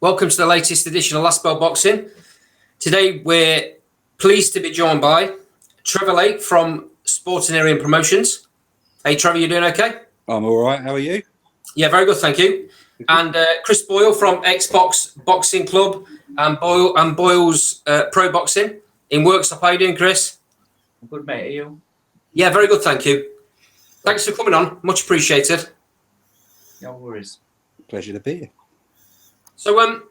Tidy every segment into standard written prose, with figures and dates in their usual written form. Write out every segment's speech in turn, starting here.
Welcome to the latest edition of Last Bell Boxing. Today we're pleased to be joined by Trevor Lake from Sportanarium Promotions. Hey Trevor, you doing okay? I'm all right. How are you? Yeah, very good, thank you. And Cris Boyle from Xbox Boxing Club and Boyle's Pro Boxing in Worksop. How are you doing, Chris? I'm good, mate. Are you? Yeah, very good, thank you. Thanks for coming on. Much appreciated. No worries. Pleasure to be here. So,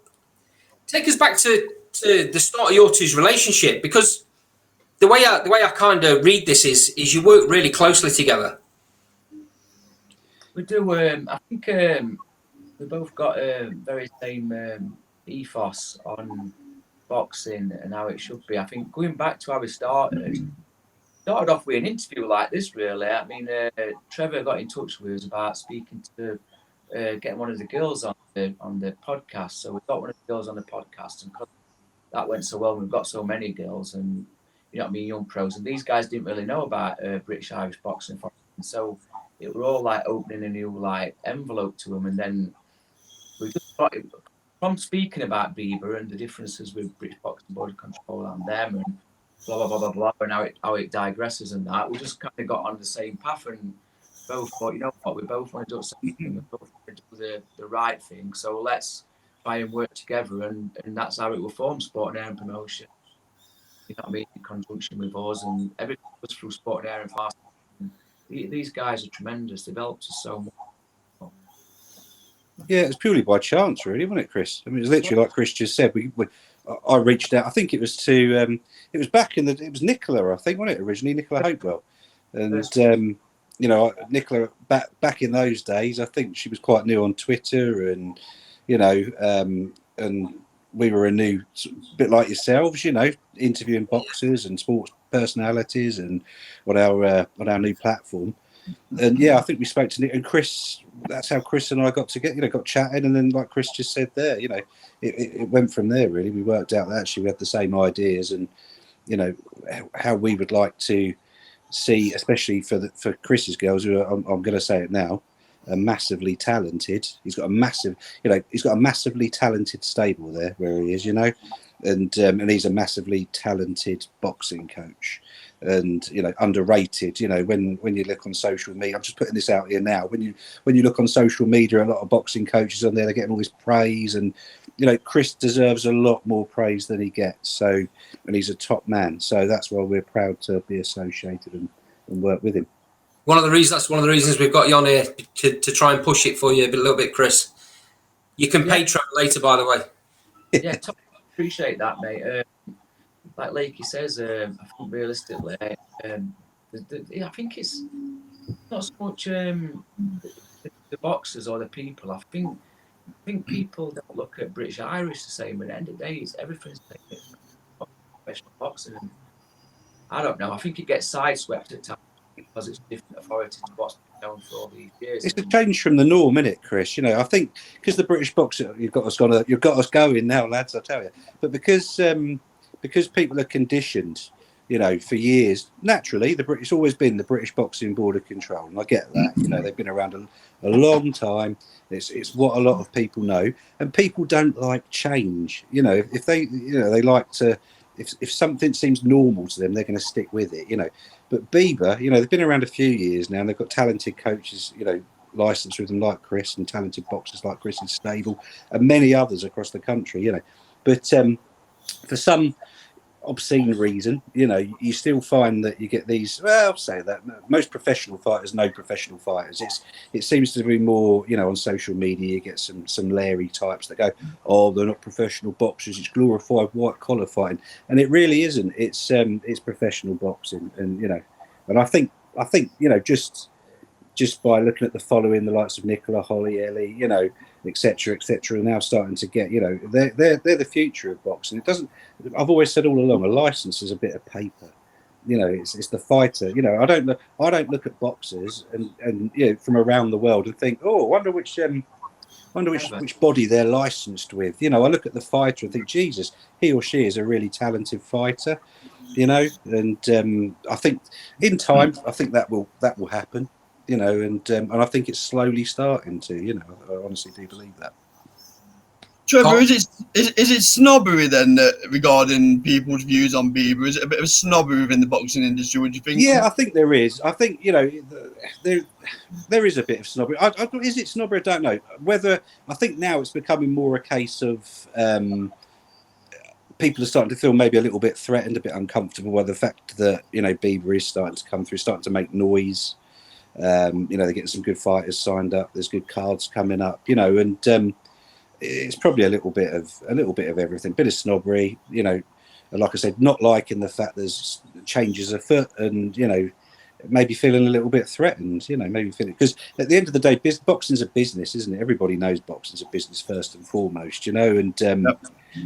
take us back to the start of your two's relationship, because the way I kind of read this is you work really closely together. We do. I think we both got a very same ethos on boxing and how it should be. I think going back to how we started off with an interview like this, really. I mean, Trevor got in touch with us about speaking to getting one of the girls on the podcast. So we got one of the girls on the podcast, and because that went so well, we've got so many girls, and you know what I mean, young pros, and these guys didn't really know about British Irish boxing, so it were all like opening a new like envelope to them, and then we just got it, from speaking about BIBA and the differences with British Boxing Board of Control and them, and blah blah blah blah blah, and how it digresses and that, we just kind of got on the same path and both thought, you know what, we both want to do something, we both want to do the right thing, so let's try and work together, and that's how it will form Sportanarium Promotion. You know what I mean, in conjunction with us, and everything was through Sportanarium fast. These guys are tremendous. They've helped us so much. Yeah, it was purely by chance, really, wasn't it, Chris? I mean, it was literally like Chris just said. I reached out. I think it was to. It was back in it was Nicola, I think, wasn't it? Originally, Nicola Hopewell, and you know, Nicola back in those days, I think she was quite new on Twitter, and you know, and we were a new bit like yourselves, you know, interviewing boxers and sports personalities, and on our new platform. And yeah, I think we spoke to Nick and Chris. That's how Chris and I got chatting, and then like Chris just said there, you know, it went from there. Really, we worked out that actually we had the same ideas, and you know how we would like to see, especially for Chris's girls, who are, I'm going to say it now, are massively talented. He's got a massively talented stable there where he is, you know, and he's a massively talented boxing coach, and you know, underrated. You know, when you look on social media, I'm just putting this out here now. When you look on social media, a lot of boxing coaches on there, they're getting all this praise, and you know, Chris deserves a lot more praise than he gets. So, and he's a top man. So that's why we're proud to be associated and work with him. That's one of the reasons we've got you on here to try and push it for you a little bit, Chris. You can pay Trevor later, by the way. Yeah, appreciate that, mate. Like Lakey says, I think realistically, I think it's not so much the boxers or the people. I think people don't look at British Irish the same. At the end of the day, everything's professional boxing. And I don't know. I think it gets sideswept at times because it's different authority to what's been known for all these years. It's a change from the norm, isn't it, Chris? You know, I think because the British boxer, you've got us going now, lads. I tell you, but because people are conditioned, you know, for years. Naturally, it's always been the British Boxing Board of Control, and I get that. You know, they've been around a long time. It's what a lot of people know, and people don't like change. You know, if they, you know, they like to. If something seems normal to them, they're going to stick with it. You know, but BIBA, you know, they've been around a few years now, and they've got talented coaches, you know, licensed with them like Chris, and talented boxers like Chris's stable, and many others across the country. You know, but for some obscene reason, you know, you still find that you get these. Well, I'll say that most professional fighters know professional fighters. It seems to be more, you know, on social media you get some Larry types that go, oh, they're not professional boxers. It's glorified white collar fighting, and it really isn't. It's professional boxing, and you know, and I think you know just by looking at the following, the likes of Nicola, Holly, Ellie, you know, etc., are now starting to get, you know, they're the future of boxing. It doesn't. I've always said all along, a license is a bit of paper. You know, it's the fighter. You know, I don't look at boxers and you know, from around the world and think, oh, I wonder which body they're licensed with. You know, I look at the fighter and think, Jesus, he or she is a really talented fighter. You know, and I think in time, I think that will happen. You know, and I think it's slowly starting to. You know, I honestly do believe that. Trevor, is it snobbery then regarding people's views on BIBA? Is it a bit of snobbery within the boxing industry? Would you think? Yeah, I think there is. I think there is a bit of snobbery. Is it snobbery? I don't know. I think now it's becoming more a case of people are starting to feel maybe a little bit threatened, a bit uncomfortable by the fact that BIBA is starting to come through, starting to make noise. They're getting some good fighters signed up. There's good cards coming up. And it's probably a little bit of everything. Bit of snobbery. Like I said, not liking the fact there's changes afoot, and maybe feeling a little bit threatened. Maybe feeling, because at the end of the day, boxing's a business, isn't it? Everybody knows boxing's a business first and foremost. And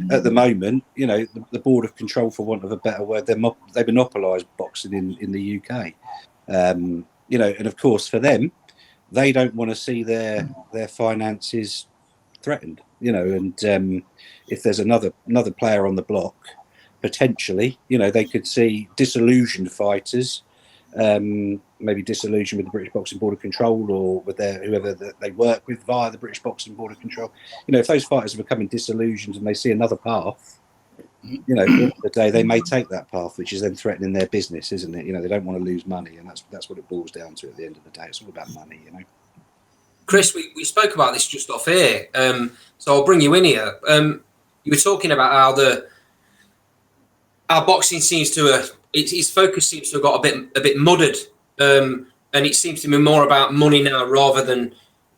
at the moment, the Board of Control, for want of a better word, they monopolise boxing in the UK. And of course for them, they don't want to see their finances threatened. And if there's another player on the block, potentially, they could see disillusioned fighters, maybe disillusioned with the British Boxing Board of Control or with whoever that they work with via the British Boxing Board of Control. If those fighters are becoming disillusioned and they see another path, at the end of the day, they may take that path, which is then threatening their business, isn't it? They don't want to lose money, and that's what it boils down to at the end of the day. It's all about money, Chris, we spoke about this just off air, so I'll bring you in here. You were talking about how our boxing seems to its focus seems to have got a bit muddied, and it seems to be more about money now rather than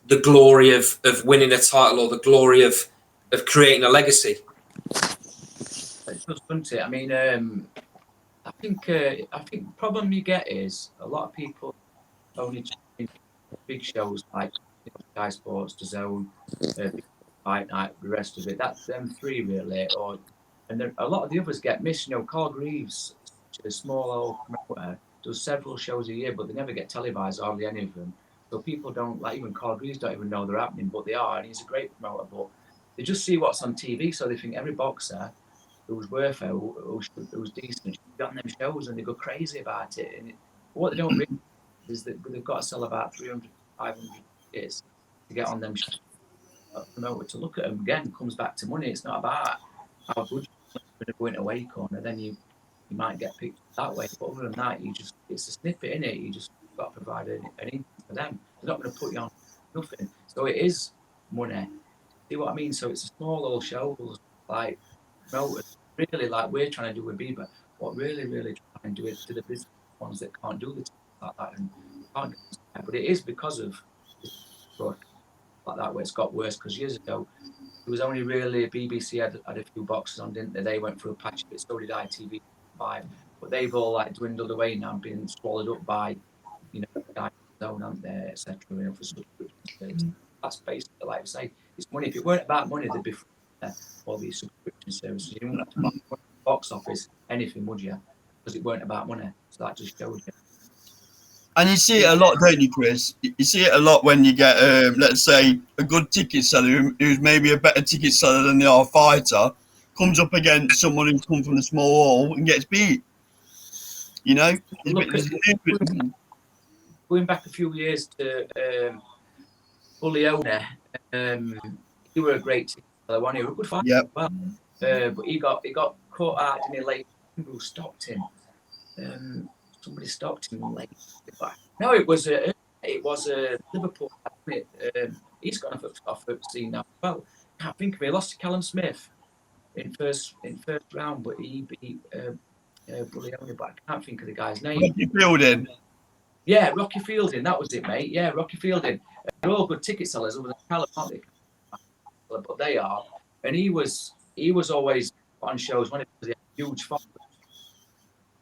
the glory of winning a title or the glory of creating a legacy. It does, doesn't it? I mean, I think the problem you get is a lot of people only big shows like Sky Sports, DAZN, Fight Night, the rest of it. That's them three really, and a lot of the others get missed. Carl Greaves, a small old promoter, does several shows a year, but they never get televised, hardly any of them. So people don't, like even Carl Greaves don't even know they're happening, but they are, and he's a great promoter. But they just see what's on TV, so they think every boxer who's worth it, who's decent, should be on them shows, and they go crazy about it. And what they don't realize is that they've got to sell about 300, 500 tickets to get on them shows. A promoter to look at them again comes back to money. It's not about how good you're going to away corner, then you might get picked that way. But other than that, it's a snippet in it. You just got to provide an income for them. They're not going to put you on nothing. So it is money. See what I mean? So it's a small little shows like promoters, really like we're trying to do with BIBA. What really try and do it to the business ones that can't do the things like that and can't do it. But it is because of like that where it's got worse, because years ago it was only really BBC had a few boxes on, didn't they? They went through a patch of it, so did ITV5, but they've all like dwindled away now and been swallowed up by DAZN, aren't they, etc. For subscription. That's basically, like I say, it's money. If it weren't about money, there'd be all these subscription services. You wouldn't have to buy box office anything, would you? Because it weren't about money. So that just shows you. And you see it a lot, don't you, Chris? You see it a lot when you get, let's say, a good ticket seller who's maybe a better ticket seller than the other fighter, comes up against someone who's come from the small hall and gets beat. Going back a few years to Buglione, he were a great ticket seller, wasn't he? He was a good fighter as well. But he got caught out in the late. Who stopped him? Somebody stopped him late. No, it was Liverpool. He's gone off the scene now. Well, I can't think of it. He lost to Callum Smith in first round, but he beat Buglione. But I can't think of the guy's name. Rocky Fielding. Yeah, Rocky Fielding. That was it, mate. Yeah, Rocky Fielding. They're all good ticket sellers, other than Callum, aren't they? But they are. And he was always on shows when it was a huge fight.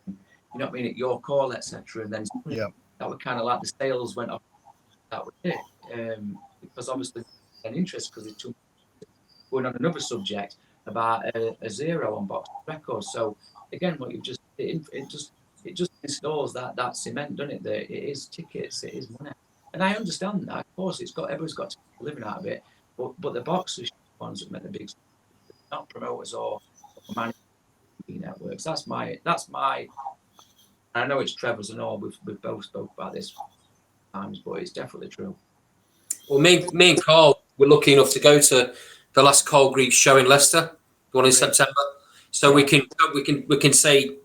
You know what I mean? At your call, etc. And then that were kind of like the sales went up. That was it. Because obviously an interest, because it's too going on another subject about a zero on box records. So again, what you've just it just installs that cement, doesn't it? That it is tickets, it is money. And I understand that. Of course, everyone's got to make a living out of it. But the boxers ones that make the big, not promoters or management networks. That's my. I know it's Trevor's and all. We've both spoke about this times, but it's definitely true. Well, me and Carl were lucky enough to go to the last Colgreaves show in Leicester, the one in September. So we can say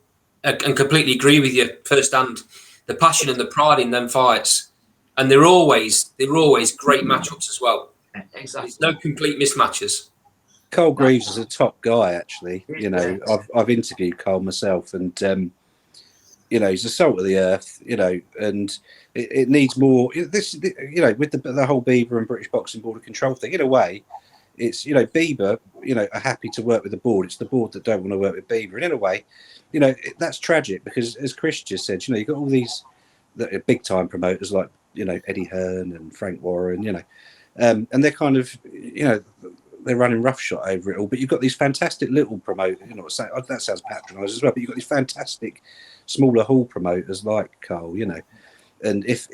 and completely agree with you firsthand. The passion and the pride in them fights, and they're always great matchups as well. Exactly. There's no complete mismatches. Colgreaves is a top guy, actually. You know, I've interviewed Cole myself, and you know, he's the salt of the earth. You know, and it needs more. This, you know, with the whole BIBA and British Boxing Board of Control thing. In a way, it's, you know, BIBA, you know, are happy to work with the board. It's the board that don't want to work with BIBA. And in a way, you know, that's tragic because, as Cris just said, you know, you've got all these big time promoters like, you know, Eddie Hearn and Frank Warren, you know, and they're kind of, you know, they're running roughshod over it all. But you've got these fantastic little promoters, you know, that sounds patronising as well, but you've got these fantastic smaller hall promoters like Cole, you know, and if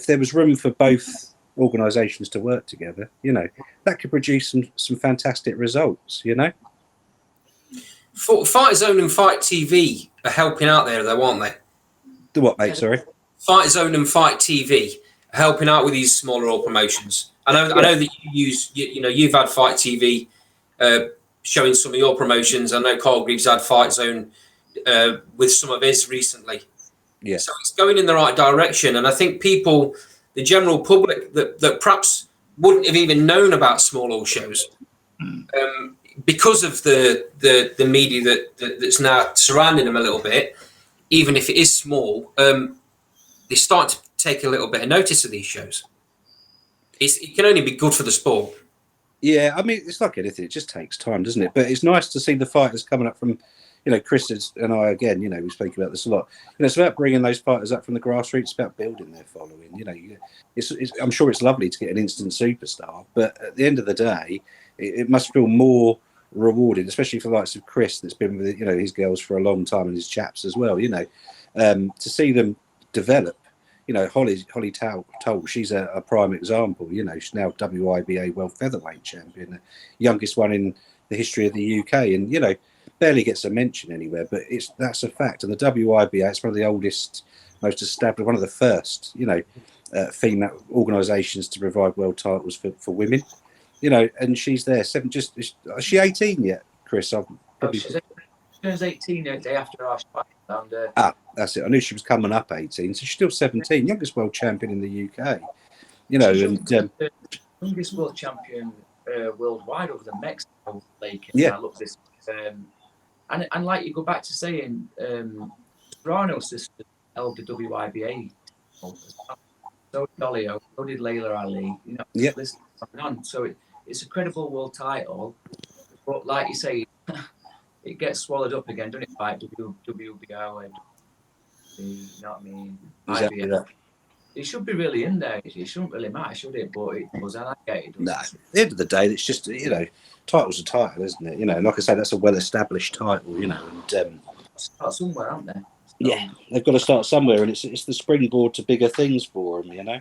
there was room for both organisations to work together, you know, that could produce some fantastic results, you know. Fight Zone and Fight TV are helping out there, though, aren't they? The what, mate? Sorry. Fight Zone and Fight TV are helping out with these smaller all promotions. I know that you've had Fight TV showing some of your promotions. I know Colgreaves had Fight Zone with some of his recently. Yeah. So it's going in the right direction, and I think people, the general public that perhaps wouldn't have even known about small all shows, because of the media that's now surrounding them a little bit, even if it is small, they start to take a little bit of notice of these shows. It can only be good for the sport. Yeah, I mean, it's like anything; it just takes time, doesn't it? But it's nice to see the fighters coming up from, you know, Cris and I, again, you know, we speak about this a lot. You know, it's about bringing those fighters up from the grassroots. It's about building their following. You know, I'm sure it's lovely to get an instant superstar, but at the end of the day, it must feel more rewarding, especially for the likes of Cris, that's been with, you know, his girls for a long time, and his chaps as well. You know, to see them develop. You know, Holly Toll, she's a prime example. You know, she's now WIBA World Featherweight Champion, the youngest one in the history of the UK, and, you know, barely gets a mention anywhere, but that's a fact. And the WIBA, it's one of the oldest, most established, one of the first, you know, female organisations to provide world titles for women. You know, and she's there. Is she 18 yet, Cris? She turns 18 the day after our fight. That's it. I knew she was coming up 18, so she's still 17, youngest world champion in the UK. You know, and youngest world champion worldwide over the Mexico Lake. Yeah. I look this, and like you go back to saying, Serrano's sister held the WIBA. So did Dolio, so did Layla Ali. You know, yeah. This on. So it's a credible world title, but like you say, it gets swallowed up again, doesn't it? By WBO and, you know what I mean? Exactly that. It should be really in there. It shouldn't really matter, should it? But it was. I get it. No, at the end of the day, it's just, you know, title's a title, isn't it? You know, like I say, that's a well-established title, you know, and start somewhere, aren't they? Yeah, they've got to start somewhere, and it's the springboard to bigger things for them, you know.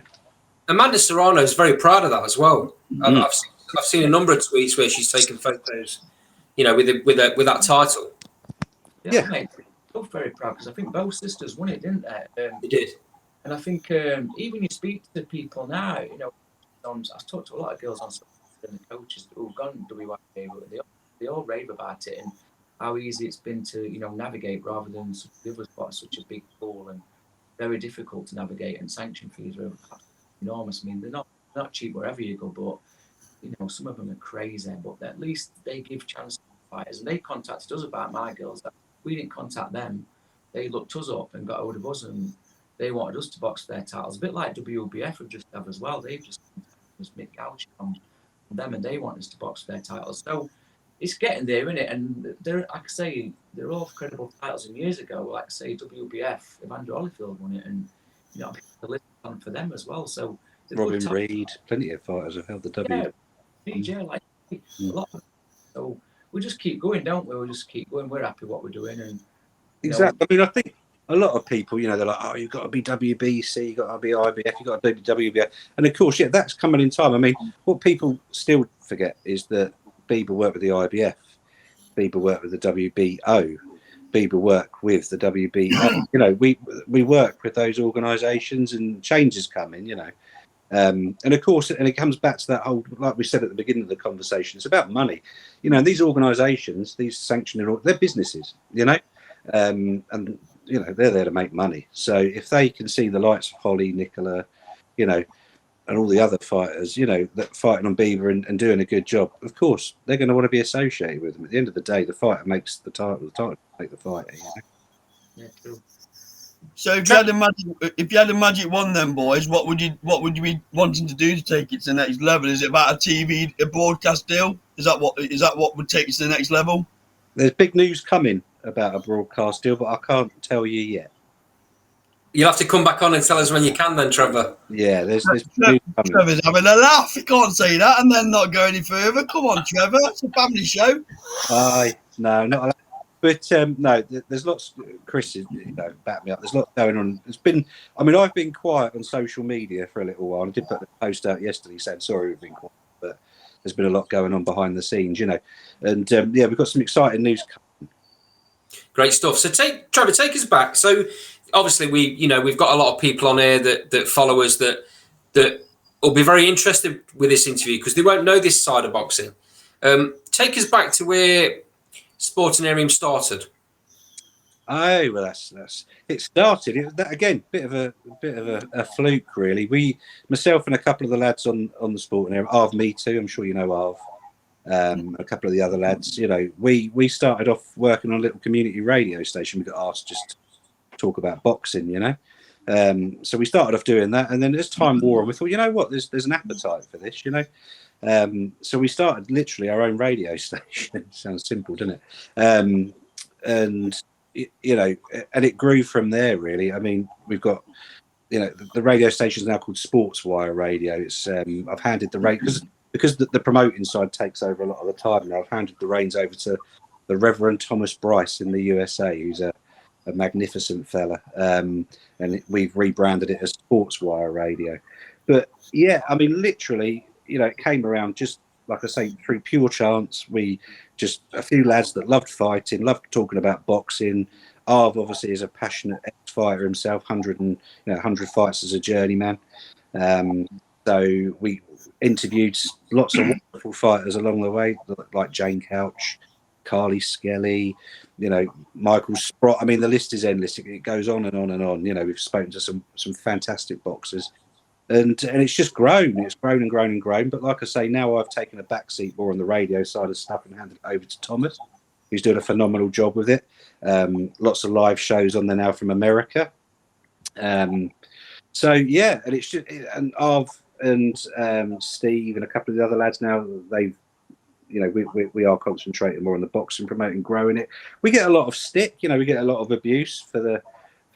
Amanda Serrano is very proud of that as well. I've seen a number of tweets where she's taken photos, you know, with that title. Yeah, mate, both very proud because I think both sisters won it, didn't they? They did. And I think even you speak to people now, you know, I've talked to a lot of girls on and the coaches who've gone to WIBA, but they all rave about it and how easy it's been to, you know, navigate rather than the other spots, such a big pool and very difficult to navigate, and sanction fees are enormous. I mean, they're not cheap wherever you go, but, you know, some of them are crazy, but at least they give chance to fighters. And they contacted us about my girls. We didn't contact them. They looked us up and got hold of us, and they wanted us to box their titles. A bit like WBF have just have as well. They've just Mick Gouch from them, and they want us to box their titles. So it's getting there, isn't it? And they're, like I say, they're all credible titles. And years ago, like I say, WBF, Evander Holyfield won it, and, you know, the list on for them as well. So Robin Reed, plenty of fighters have held the W. Yeah, like a lot. So we just keep going, don't we? We just keep going. We're happy what we're doing, and exactly. I mean, I think a lot of people, you know, they're like, oh, you've got to be WBC, you've got to be IBF, you've got to be WBF. And of course, yeah, that's coming in time. I mean, what people still forget is that BIBA work with the IBF, BIBA work with the WBO, BIBA work with the WBO. You know, we work with those organisations, and change is coming, you know. And of course, and it comes back to that whole, like we said at the beginning of the conversation, it's about money. You know, these organisations, these sanctioning, they're businesses, you know, and, you know, they're there to make money. So if they can see the likes of Holly, Nicola, you know, and all the other fighters, you know, that fighting on BIBA and doing a good job, of course, they're going to want to be associated with them. At the end of the day, the fighter makes the title make the fighter, you know? Yeah, true. So if you had a magic wand, then boys, what would you be wanting to do to take it to the next level? Is it about a broadcast deal? Is that what would take it to the next level? There's big news coming about a broadcast deal, but I can't tell you yet. You'll have to come back on and tell us when you can then, Trevor. Yeah, there's news coming. Trevor's having a laugh. He can't say that and then not go any further. Come on, Trevor. It's a family show. No, not. But no, there's lots. Chris, you know, back me up. There's lots going on. I've been quiet on social media for a little while. I did put the post out yesterday saying sorry we've been quiet, but there's been a lot going on behind the scenes, you know. And yeah, we've got some exciting news coming. Great stuff. So Trevor, take us back. So obviously we've got a lot of people on here that follow us that will be very interested with this interview because they won't know this side of boxing. Take us back to where Sportanarium started. Oh well, that's it. Started that again. Bit of a fluke, really. Myself and a couple of the lads on the Sportanarium, Arv, me too. I'm sure you know Arv. A couple of the other lads. You know, we started off working on a little community radio station. We got asked just to talk about boxing. You know, so we started off doing that, and then as time wore on, we thought, you know what, there's an appetite for this. You know. So we started literally our own radio station. Sounds simple, doesn't it? And you know, and it grew from there. Really, I mean, we've got, you know, the radio station is now called Sportswire Radio. It's I've handed the reins because the promoting side takes over a lot of the time now. I've handed the reins over to the Reverend Thomas Bryce in the USA, who's a magnificent fella, and we've rebranded it as Sportswire Radio. But yeah, I mean, literally. You know, it came around just, like I say, through pure chance. We just, a few lads that loved fighting, loved talking about boxing. Arv obviously is a passionate ex-fighter himself, 100 fights as a journeyman. So we interviewed lots of wonderful fighters along the way, like Jane Couch, Carly Skelly, you know, Michael Sprott. I mean, the list is endless. It goes on and on and on. You know, we've spoken to some fantastic boxers. And it's just grown. It's grown and grown and grown. But like I say, now I've taken a backseat more on the radio side of stuff and handed it over to Thomas, who's doing a phenomenal job with it. Lots of live shows on there now from America. So yeah, and it's just, and Arv and Steve and a couple of the other lads now, they've, you know, we are concentrating more on the boxing, promoting, growing it. We get a lot of stick. You know, we get a lot of abuse for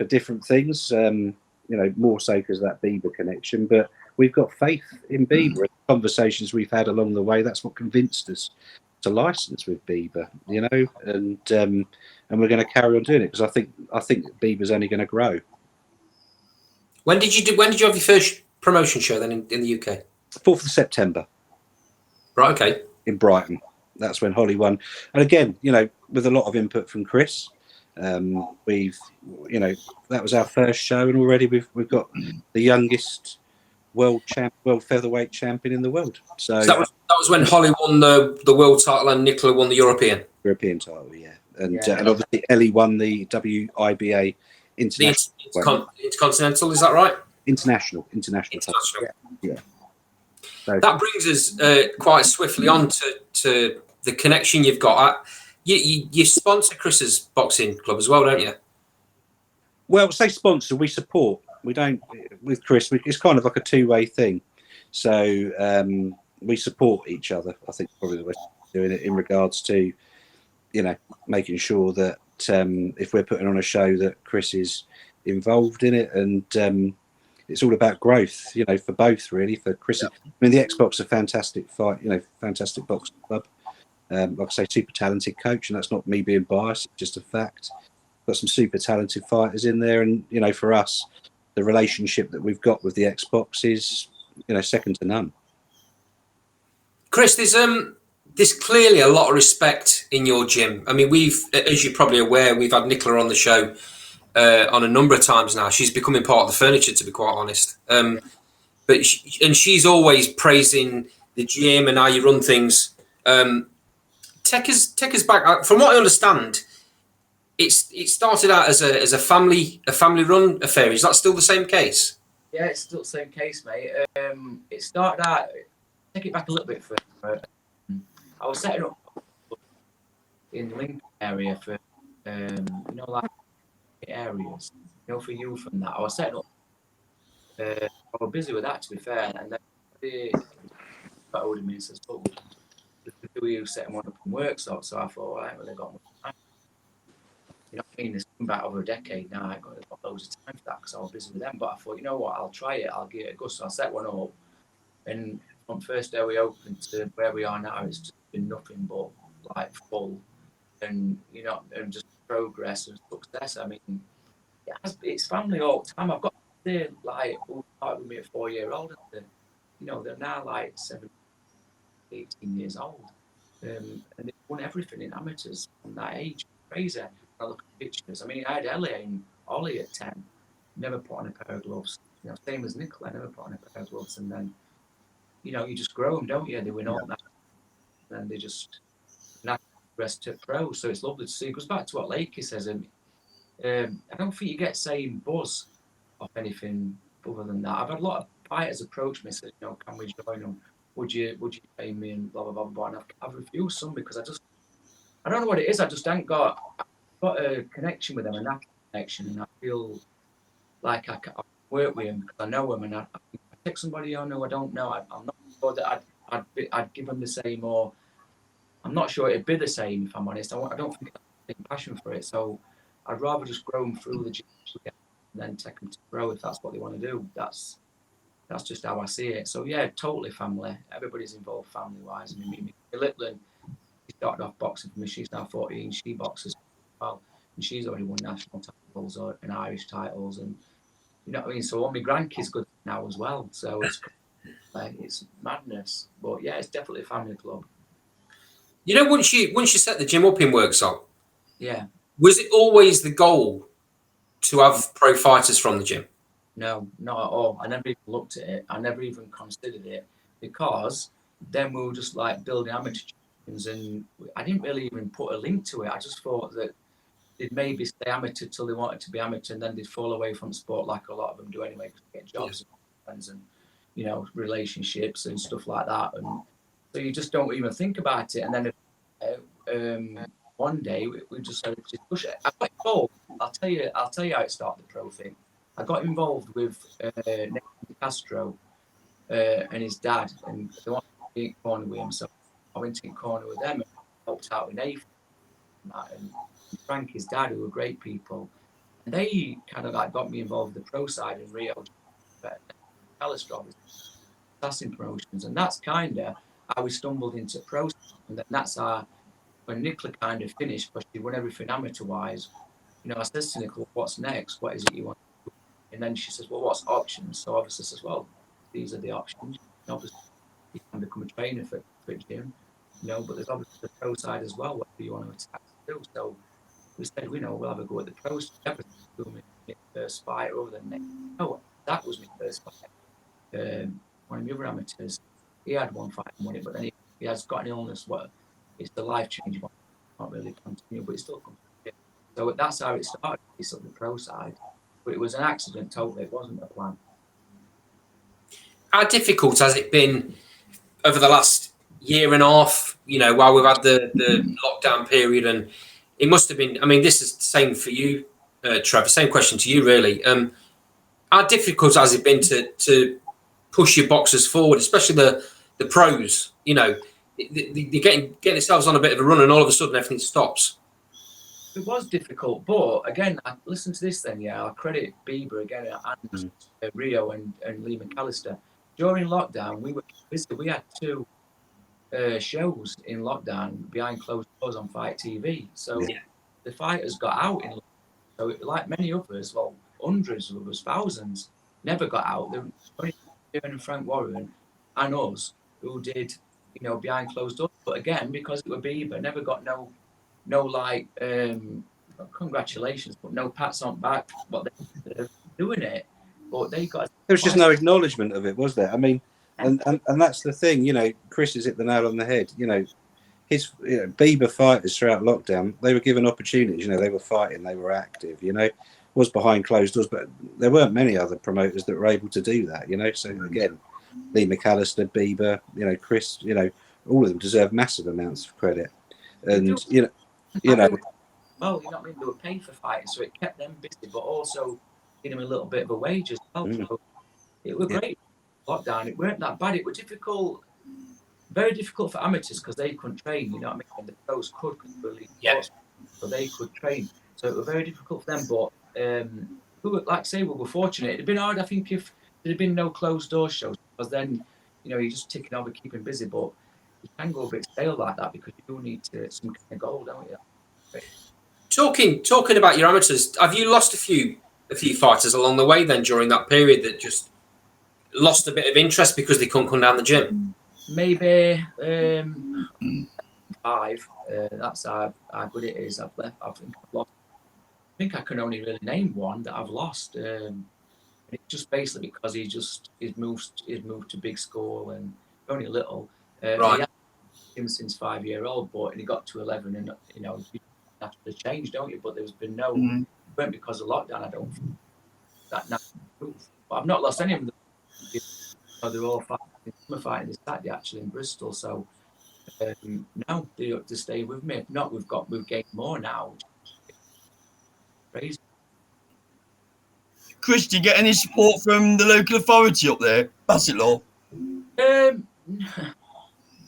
different things. You know, more so because of that BIBA connection, but we've got faith in BIBA. Conversations we've had along the way, that's what convinced us to license with BIBA, you know, and we're going to carry on doing it because I think BIBA's only going to grow. When did you have your first promotion show then in the UK? 4th of September. Right, okay. In Brighton. That's when Holly won. And again, you know, with a lot of input from Chris. We've, you know, that was our first show, and already we've got the youngest world featherweight champion in the world. So that was when Holly won the world title and Nicola won the European title, yeah. And obviously Ellie won the WIBA international intercontinental. Is that right? International. Yeah. So, that brings us quite swiftly on to the connection you've got. You sponsor Chris's boxing club as well, don't you? Well, say sponsor, we support. We don't, with Chris, it's kind of like a two-way thing. So we support each other. I think probably the way of doing it in regards to, you know, making sure that if we're putting on a show that Chris is involved in it, and it's all about growth, you know, for both really. For Chris, I mean, the Xbox are fantastic fight, you know, fantastic boxing club. Like I say, super talented coach, and that's not me being biased, it's just a fact. Got some super talented fighters in there, and you know, for us, the relationship that we've got with the Xbox is, you know, second to none. Chris, there's clearly a lot of respect in your gym. I mean, as you're probably aware, we've had Nicola on the show on a number of times now. She's becoming part of the furniture, to be quite honest. but she's always praising the gym and how you run things. Take us back. From what I understand, it started out as a family run affair. Is that still the same case? Yeah, it's still the same case, mate. It started out. Take it back a little bit further. I was setting up in the Lincoln area for like areas, for youth and that. I was setting up. I was busy with that, to be fair, and then they got hold of me and says, "Oh, do you setting one up in workshop?" So I thought, I ain't really got much time. You know what I mean? It's been about over a decade now. I got loads of time for that because I was busy with them. But I thought, you know what? I'll try it. I'll give it a go. So I set one up, and on the first day we opened to where we are now, it's just been nothing but like full, and and just progress and success. I mean, it's family all the time. I've got like who started with me at 4-year-old, and they're now like 17, 18 years old, and they've won everything in amateurs from that age. Crazy. I look at pictures. I mean, I had Ollie at 10, never put on a pair of gloves. Same as Nicola, never put on a pair of gloves, and then you just grow them, don't you? They win all that, and then they just rest to pro. So it's lovely to see. It goes back to what Lakey says, and I don't think you get same buzz off anything other than that. I've had a lot of fighters approach me, said, can we join them? Would you pay me and blah blah blah blah. And I've refused some because I don't know what it is. I just ain't got a connection with them, a natural connection, and I feel like I can work with them because I know them, and I take somebody I know I don't know. I'm not sure that I'd give them the same, or I'm not sure it'd be the same if I'm honest. I don't think I have a passion for it, so I'd rather just grow them through the gym and then take them to pro if that's what they want to do. That's just how I see it. So yeah, totally family. Everybody's involved family-wise. I mean, Litland, she started off boxing for me. She's now 14. She boxes well, and she's already won national titles and Irish titles, and you know what I mean. So all my grandkids good now as well. So it's madness. But yeah, it's definitely a family club. Once you set the gym up in Worksop, yeah, was it always the goal to have pro fighters from the gym? No, not at all. I never even looked at it. I never even considered it because then we were just like building amateur champions, and I didn't really even put a link to it. I just thought that they'd maybe stay amateur till they wanted to be amateur, and then they'd fall away from sport like a lot of them do anyway, because they get jobs and friends and relationships and stuff like that, and so you just don't even think about it. And then one day we just started to push it. I got involved. I'll tell you how it started, the pro thing. I got involved with Nathan Castro and his dad, and they wanted to be in corner with him, so I went in corner with them and helped out with Nathan and Frank, his dad, who were great people. And they kind of like got me involved with the pro side in Rio, Calistrov, Assassin Promotions, and that's kind of how we stumbled into pro. And then that's how, when Nicola kind of finished, because she won everything amateur-wise, I said to Nicola, what's next? What is it you want? And then she says, well, what's options? So obviously says, well, these are the options. And obviously, you can become a trainer for gym, but there's obviously the pro side as well, whatever you want to attack to do. So we said, we'll have a go at the pro side. My first fight over the next. No, that was my first fight. One of the other amateurs, he had one fight and won it, but then he has got an illness. It's the life-changing one. Not really continue, but it still comes. So that's how it started. It's on the pro side. But it was an accident, totally. It wasn't a plan. How difficult has it been over the last year and a half, while we've had the lockdown period? And it must have been, I mean, this is the same for you, Trevor, same question to you, really. How difficult has it been to push your boxers forward, especially the pros? They're getting themselves on a bit of a run, and all of a sudden everything stops. It was difficult, but again, listen to this then, I'll credit BIBA again and Rio and Lee McAllister. During lockdown, we were busy. We had 2 shows in lockdown behind closed doors on Fight TV. So the fighters got out. So like many others, well, hundreds of us, thousands, never got out. There were only and Frank Warren and us who did, behind closed doors. But again, because it was BIBA, never got no like congratulations, but no pats on back, but they're doing it. but they got. There was just no acknowledgement of it, was there? I mean, and that's the thing. Chris has hit the nail on the head. His BIBA fighters throughout lockdown, they were given opportunities. They were fighting, they were active. Was behind closed doors, but there weren't many other promoters that were able to do that. So again, Lee McAllister, BIBA, Chris, all of them deserve massive amounts of credit. And well, you know what I mean. They were paid for fighting, so it kept them busy, but also giving them a little bit of a wage as well. So it was great. Lockdown, it weren't that bad. It was difficult. Very difficult for amateurs because they couldn't train, you know what I mean? And the pros could, because they were elite sports, so they could train. So it was very difficult for them. But we were, like I say, we were fortunate. It'd have been hard, I think, if there had been no closed door shows, because then, you're just ticking over, keeping busy. But you can go a bit stale like that because you do need some kind of goal, don't you? Talking about your amateurs, have you lost a few fighters along the way then during that period that just lost a bit of interest because they couldn't come down the gym? Maybe 5. That's how good it is. I've lost. I think I can only really name one that I've lost. It's just basically because he's moved to big school and only a little. Right. He had him since 5-year-old, but he got to 11, and you have to change, don't you? But there's been no. It weren't because of lockdown. I don't think that now. But I've not lost any of them. They're all fighting this Saturday actually in Bristol. So no, they have to stay with me. If not, we've gained more now. Crazy. Chris, do you get any support from the local authority up there, Bassett Law?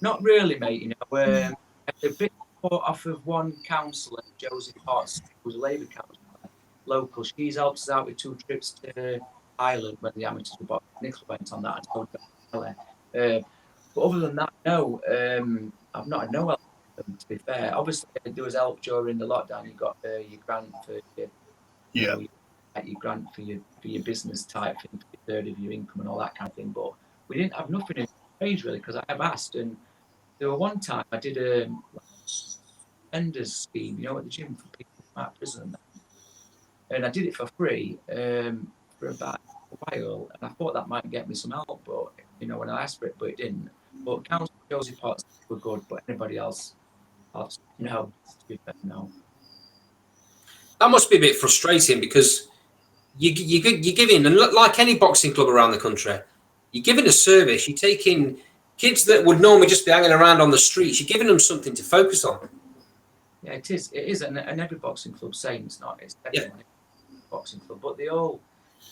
Not really, mate. A bit support off of one councillor, Josie Potts, who's a Labour councillor, local. She's helped us out with 2 trips to Ireland when the amateurs were boxing. Nicola went on that and told her. But other than that, no. I've not had no help, to be fair. Obviously, there was help during the lockdown. You got your grant for your grant for your business type thing, for a third of your income and all that kind of thing. But we didn't have nothing in exchange really, because I have asked. And there were one time I did a vendors scheme, at the gym for people out of prison, and I did it for free for about a while, and I thought that might get me some help, but when I asked for it, but it didn't. But Council Josie Potts were good, but anybody else, no. No. That must be a bit frustrating because you're giving, and like any boxing club around the country, you're giving a service. You're taking kids that would normally just be hanging around on the streets. You're giving them something to focus on. Yeah, it is, and every boxing club's saying it's not. It's definitely a boxing club, but they all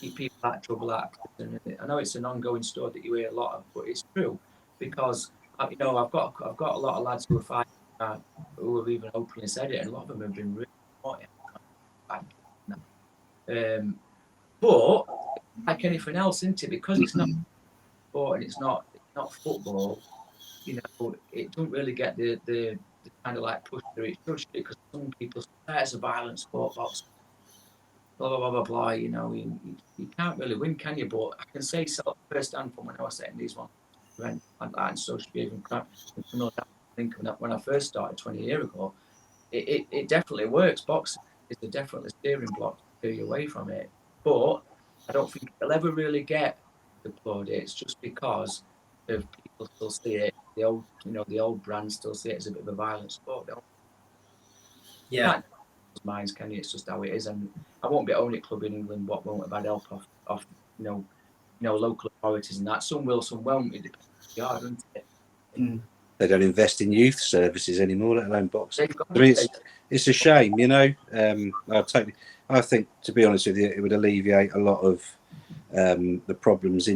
keep people out of trouble, out of prison. I know it's an ongoing story that you hear a lot of, but it's true because I've got a lot of lads who are fighting who have even openly said it, and a lot of them have been really naughty. But like anything else, isn't it? Because it's not sport and it's not football, it don't really get the kind of like push through. It should, because some people say it's a violent sport, boxing, blah blah blah blah blah. You can't really win, can you? But I can say so firsthand from when I was setting these ones, like that and social behaviour and crap. Thinking that when I first started 20 years ago, it definitely works. Boxing is a definitely steering block to steer you away from it. But I don't think it'll ever really get applauded. It's just because of people still see it. The old brands still see it as a bit of a violent sport. Yeah. Minds, can you? It's just how it is, and I won't be only club in England what won't have had help off local authorities and that. Some will, some won't. It depends on the yard, doesn't it? They don't invest in youth services anymore, let alone boxing. I mean, it's a shame, I think, to be honest with you, it would alleviate a lot of the problems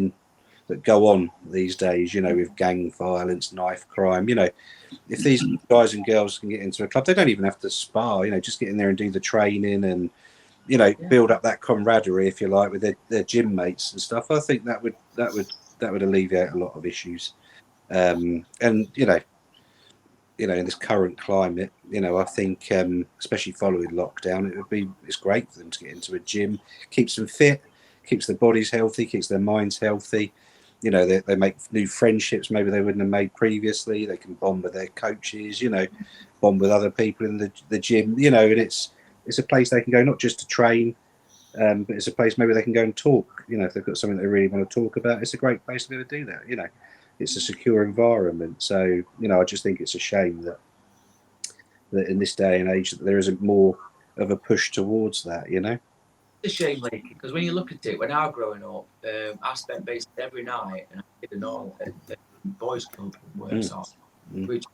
that go on these days, with gang violence, knife crime. If these guys and girls can get into a club, they don't even have to spar, just get in there and do the training and, build up that camaraderie, if you like, with their gym mates and stuff. I think that would alleviate a lot of issues. And in this current climate, I think especially following lockdown, it's great for them to get into a gym, keeps them fit, keeps their bodies healthy, keeps their minds healthy. They make new friendships maybe they wouldn't have made previously. They can bond with their coaches, bond with other people in the gym, and it's a place they can go not just to train, but it's a place maybe they can go and talk. You know, if they've got something they really want to talk about, it's a great place to be able to do that. You know, it's a secure environment. So, you know, I just think it's a shame that in this day and age that there isn't more of a push towards that. You know, It's a shame, like, because when you look at it, when I was growing up, I spent basically every night, and I did an all at the boys' club in Worksop, which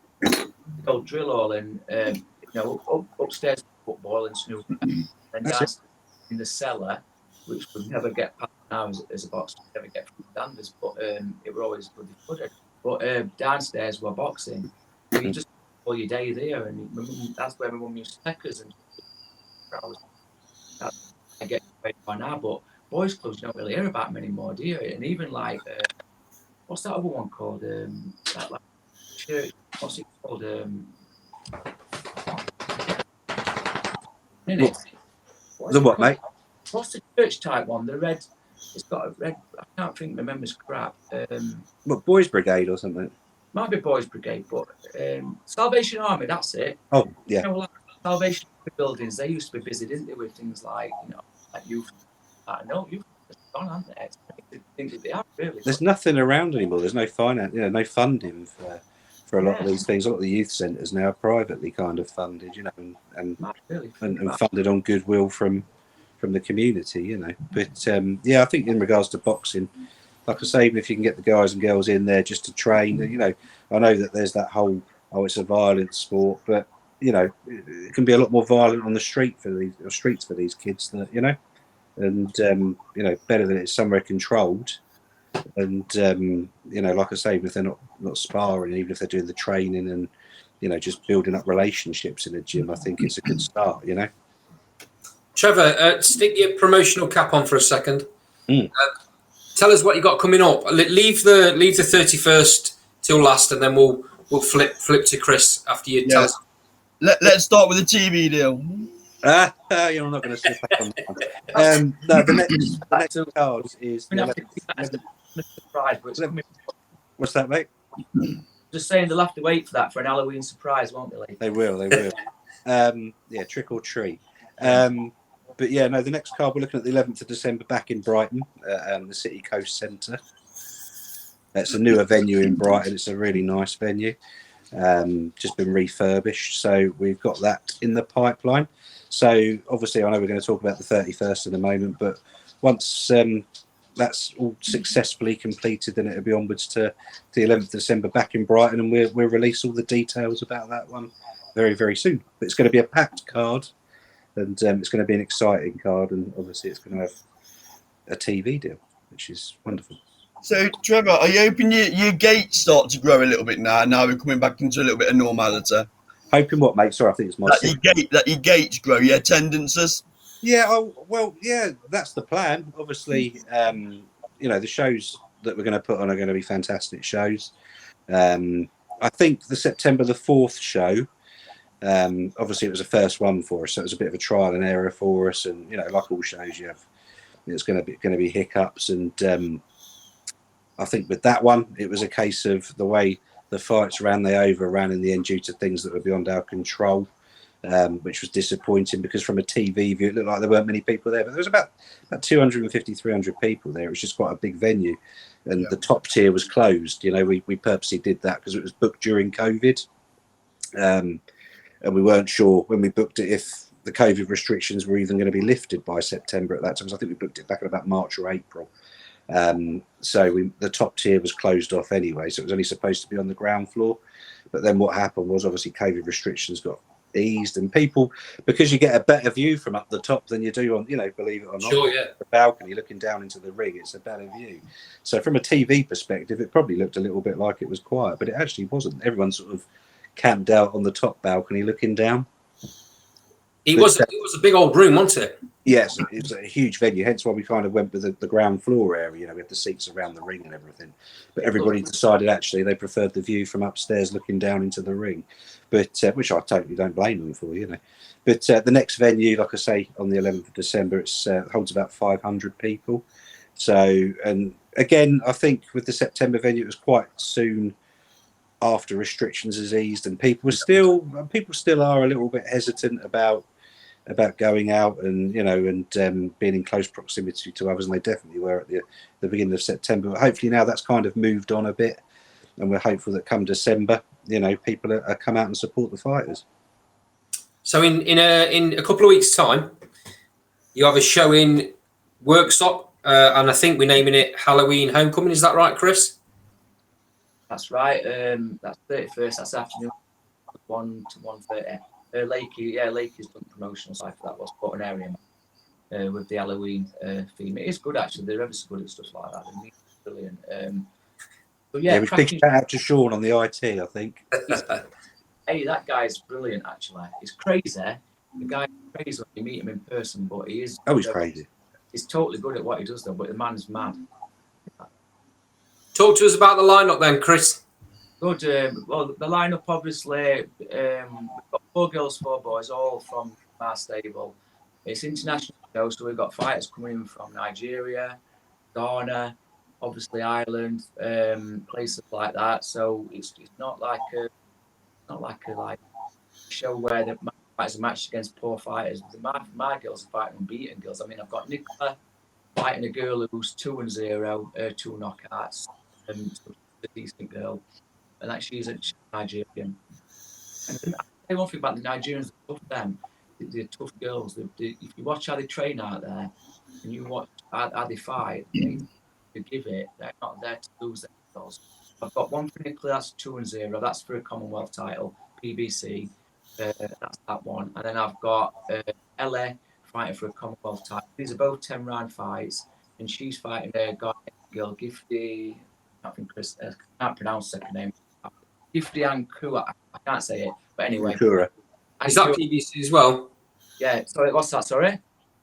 called drill all, and you know, upstairs football and snooker, and That's downstairs in the cellar, which would never get past now as a box, never get from standards, but it were always bloody flooded. But downstairs were boxing, so you just all your day there, and that's where my mum used to take us, and I get away by now. But boys' clubs you don't really hear about them anymore, do you? And even like what's that other one called? That like church. What's it called? What, mate? What's the church type one? The red. It's got a red. I can't think. My memory's crap. What, Boys Brigade or something? Might be Boys Brigade, but Salvation Army. That's it. Oh, yeah. You know, like Salvation Army buildings. They used to be busy, didn't they, with things like like youth. I know youth has gone, haven't they? I think that they have really. There's nothing around anymore. There's no finance, no funding for a lot of these things. A lot of the youth centres now are privately kind of funded, and funded on goodwill from the community, But I think in regards to boxing, like I say, even if you can get the guys and girls in there just to train, I know that there's that whole it's a violent sport, but it can be a lot more violent on the streets for these kids, that and better that it's somewhere controlled. And like I say, if they're not sparring, even if they're doing the training and just building up relationships in a gym, I think it's a good start. Trevor, stick your promotional cap on for a second. Tell us what you got coming up. Leave the 31st till last, and then we'll flip to Cris after you tell us. Let's start with the TV deal. You're not going to slip back on that one. No, the next card is the 11th. What's that, mate? Just saying they'll have to wait for that for an Halloween surprise, won't they? They will. Trick or treat. But the next card we're looking at the 11th of December back in Brighton, the City Coast Centre. It's a newer venue in Brighton. It's a really nice venue. Just been refurbished, so we've got that in the pipeline. So obviously I know we're going to talk about the 31st in a moment, but once that's all successfully completed, then it'll be onwards to the 11th of December back in Brighton, and we'll release all the details about that one very, very soon. But it's going to be a packed card, and it's going to be an exciting card, and obviously it's going to have a TV deal, which is wonderful. So, Trevor, are you hoping your gates start to grow a little bit now? Now we're coming back into a little bit of normality. Hoping what, mate? Sorry, I think it's my that your gates grow, your attendances. Yeah, that's the plan. Obviously, the shows that we're going to put on are going to be fantastic shows. I think the September the 4th show, obviously it was the first one for us, so it was a bit of a trial and error for us. And like all shows, it's going to be hiccups. And I think with that one, it was a case of the way the fights ran, they overran in the end due to things that were beyond our control. Which was disappointing because from a TV view, it looked like there weren't many people there, but there was about 250, 300 people there. It was just quite a big venue, and the top tier was closed. We purposely did that because it was booked during COVID, and we weren't sure when we booked it if the COVID restrictions were even going to be lifted by September at that time. So I think we booked it back in about March or April. So the top tier was closed off anyway, so it was only supposed to be on the ground floor. But then what happened was obviously COVID restrictions got eased, and people, because you get a better view from up the top than you do on, believe it or not, the balcony looking down into the ring, it's a better view. So from a TV perspective, it probably looked a little bit like it was quiet, but it actually wasn't. Everyone sort of camped out on the top balcony looking down. It was a big old room, wasn't it? Yes, it was a huge venue, hence why we kind of went with the ground floor area. We had the seats around the ring and everything. But everybody decided actually they preferred the view from upstairs looking down into the ring, but which I totally don't blame them for, But the next venue, like I say, on the 11th of December, it holds about 500 people. So, and again, I think with the September venue, it was quite soon after restrictions has eased, and people still are a little bit hesitant about about going out and being in close proximity to others, and they definitely were at the beginning of September. But hopefully now that's kind of moved on a bit, and we're hopeful that come December, people are come out and support the fighters. So in a couple of weeks' time, you have a show in Worksop, and I think we're naming it Halloween Homecoming. Is that right, Chris? That's right. That's 31st. That's afternoon, 1 to 1:30. Lakey's done promotional side for that. Was Sportanarium with the Halloween theme. It is good actually. They're ever so good at stuff like that. They're brilliant. But yeah, big shout out to Sean on the IT. I think. Hey, that guy's brilliant. Actually, he's crazy. The guy's crazy when you meet him in person, but he is. Oh, he's crazy. He's totally good at what he does, though. But the man's mad. Talk to us about the lineup then, Chris. Good. Well, the lineup obviously, we've got 4 girls, 4 boys, all from our stable. It's international show, so we've got fighters coming in from Nigeria, Ghana, obviously Ireland, places like that. So it's not like a show where the fighters are matched against poor fighters. My girls are fighting unbeaten girls. I mean, I've got Nicola fighting a girl who's 2-0, 2 knockouts, and a decent girl. And she's Nigerian. And I say one thing about the Nigerians, they're tough girls. If you watch how they train out there, and you watch how they fight, they give it. They're not there to lose themselves. I've got one for Nicola, that's 2-0. That's for a Commonwealth title, PBC. That's that one. And then I've got Ella fighting for a Commonwealth title. These are both 10-round fights, and she's fighting a girl, Gifty. I think Chris. I can't pronounce the second name. Gifty Ankura. I can't say it, but anyway. Ankura. Is that PBC as well? Yeah. Sorry, what's that? Sorry.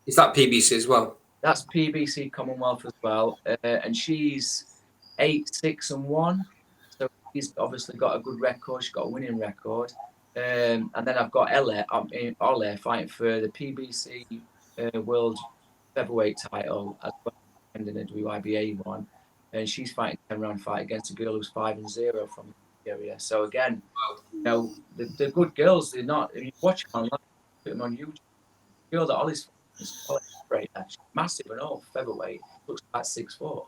Is that PBC as well? That's PBC Commonwealth as well, and she's 8-6-1. So she's obviously got a good record. She's got a winning record. And then I've got Ole fighting for the PBC World Featherweight title as well, and in a WIBA one. And she's fighting a 10-round fight against a girl who's 5-0 from the area. So again, they're good girls. They're not. If you watch them online, put them on YouTube. The girl that Ollie's fighting is great. She's massive and all, featherweight. Looks like 6'4".